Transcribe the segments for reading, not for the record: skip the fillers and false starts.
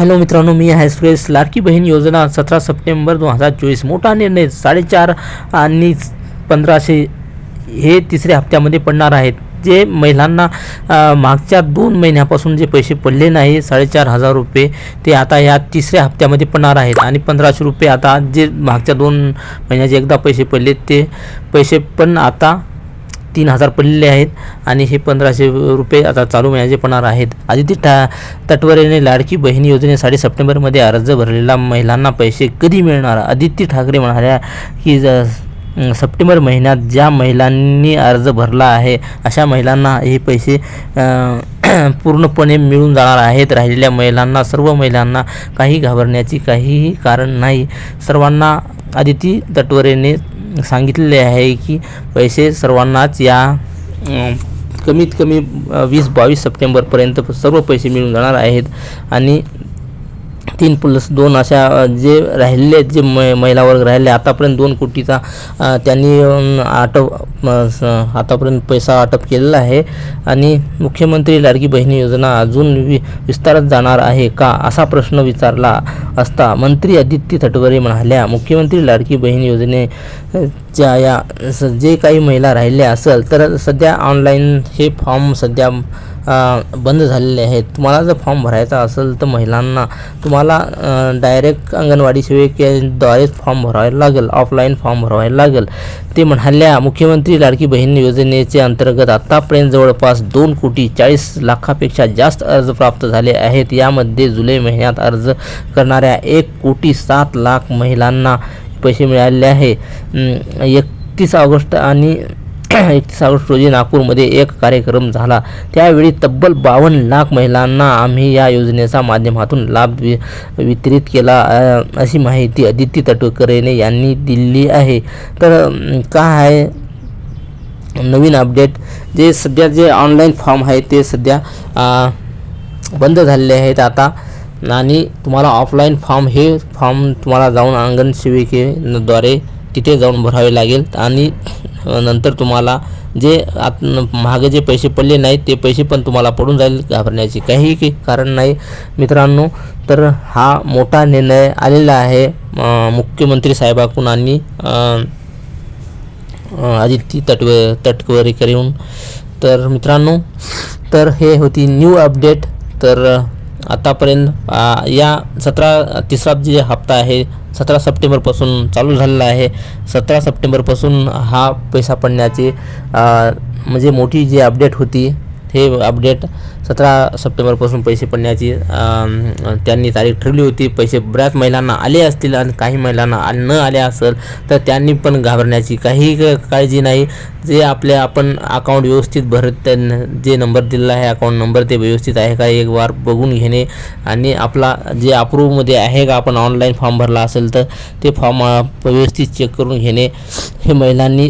Hello मित्रांनो, मी आहे सुरेश. लाडकी बहीण योजना 17 सप्टेंबर 2024 मोठा निर्णय. 4.5 आणि 1500 हे तिसऱ्या हप्त्यामध्ये पडणार आहेत. जे महिलांना मागच्या 2 महिन्यापासून जे पैसे पडले नाही 4,500 रुपये, ते आता या तिसऱ्या हप्त्यामध्ये पडणार आहेत. आणि 1500 रुपये आता जे मागच्या 2 महिन्याचे एकदा पैसे पडले ते पैसे पण आता 3,000 पडलेले आहेत. आणि हे 1500 रुपये आता चालू महिन्याचे पडणार आहेत. आदिती तटवरेने लाडकी बहीण योजनेसाठी सप्टेंबरमध्ये अर्ज भरलेल्या महिलांना पैसे कधी मिळणार? आदिती ठाकरे म्हणाल्या की सप्टेंबर महिन्यात ज्या महिलांनी अर्ज भरला आहे अशा महिलांना हे पैसे पूर्णपणे मिळून जाणार आहेत. राहिलेल्या महिलांना, सर्व महिलांना काही घाबरण्याची काहीही कारण नाही. सर्वांना आदिती तटवरेने सांगितलेले आहे की पैसे सर्वांनाच या कमीत कमी 20-22 सप्टेंबरपर्यंत सर्व पैसे मिळून जाणार आहेत. आणि 3+2 अशा जे राहिलेले जे महिला वर्ग राहिले, आतापर्यंत 2 कोटीचा त्यांनी आतापर्यंत पैसा अटप केलेला आहे. आणि मुख्यमंत्री लाडकी बहिणी योजना अजून विस्तारत जाणार आहे का, असा प्रश्न विचारला असता मंत्री आदिती तटवरे म्हणाल्या, मुख्यमंत्री लाडकी बहीण योजनेच्या या जे काही महिला राहिल्या असेल तर सध्या ऑनलाईन हे फॉर्म सध्या बंद झालेले आहेत. तुम्हाला जर फॉर्म भरायचा असेल तर महिलांना तुम्हाला डायरेक्ट अंगणवाडी सेविकेद्वारेच फॉर्म भरायला लागेल, ऑफलाईन फॉर्म भरायला लागेल. ते म्हणाल्या, मुख्यमंत्री लाडकी बहीण योजनेचे अंतर्गत आतापर्यंत जवळपास 2,40,00,000पेक्षा जास्त अर्ज प्राप्त झाले आहेत. यामध्ये जुलै महिन्यात अर्ज करणाऱ्या 1,07,00,000 महिलांना पैसे मिळाले आहे. 31 ऑगस्ट रोजी नागपूरमध्ये एक कार्यक्रम झाला. त्यावेळी तब्बल 52,00,000 महिलांना आम्ही या योजनेच्या माध्यमातून लाभ वितरित केला, अशी माहिती आदिती तटकरेने यांनी दिली आहे. तर काय आहे नवीन अपडेट? जे सध्या जे ऑनलाईन फॉर्म आहे ते सध्या बंद झालेले आहेत आता. आणि तुम्हाला ऑफलाईन हे फॉर्म तुम्हाला जाऊन अंगण सेविकेद्वारे तिथे जाऊन भरावे लागेल. आणि नंतर तुम्हाला जे मागे जे पैसे पडले नाहीत ते पैसे पण तुम्हाला पडून जाईल. घाबरण्याची काही कारण नाही मित्रांनो. तर हा मोठा निर्णय आलेला आहे मुख्यमंत्री साहेबांकडून आणि आदिती तटकरेकडून. तर मित्रांनो, तर हे होती न्यू अपडेट. तर आतापर्यंत या तिसरा जे हप्ता आहे 17 सप्टेंबरपासून चालू झालेला आहे. 17 सप्टेंबरपासून हा पैसा पडण्याची म्हणजे मोठी जी अपडेट होती, हे अपडेट 17 सप्टेंबरपासून पैसे पडण्याची त्यांनी तारीख ठरवली होती. पैसे बऱ्याच महिलांना आले असतील आणि काही महिलांना न आले असेल तर त्यांनी पण घाबरण्याची काही काळजी नाही. जे आपण अकाउंट व्यवस्थित भरत, जे नंबर दिलेला आहे अकाउंट नंबर, ते व्यवस्थित आहे का एक बार बघून घेणे. आणि आपला जे अप्रूव्हमध्ये आहे का, आपण ऑनलाईन फॉर्म भरला असेल तर ते फॉर्म व्यवस्थित चेक करून घेणे, हे महिलांनी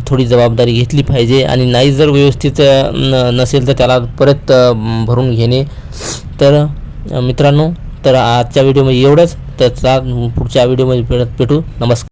थोडी जबाबदारी घेतली पाहिजे. आणि नाही जर व्यवस्थित नसेल तर त्याला परत भरून घेणे. तर मित्रांनो, तर आजच्या व्हिडिओमध्ये एवढंच. तर पुढच्या व्हिडिओमध्ये भेटू. नमस्कार.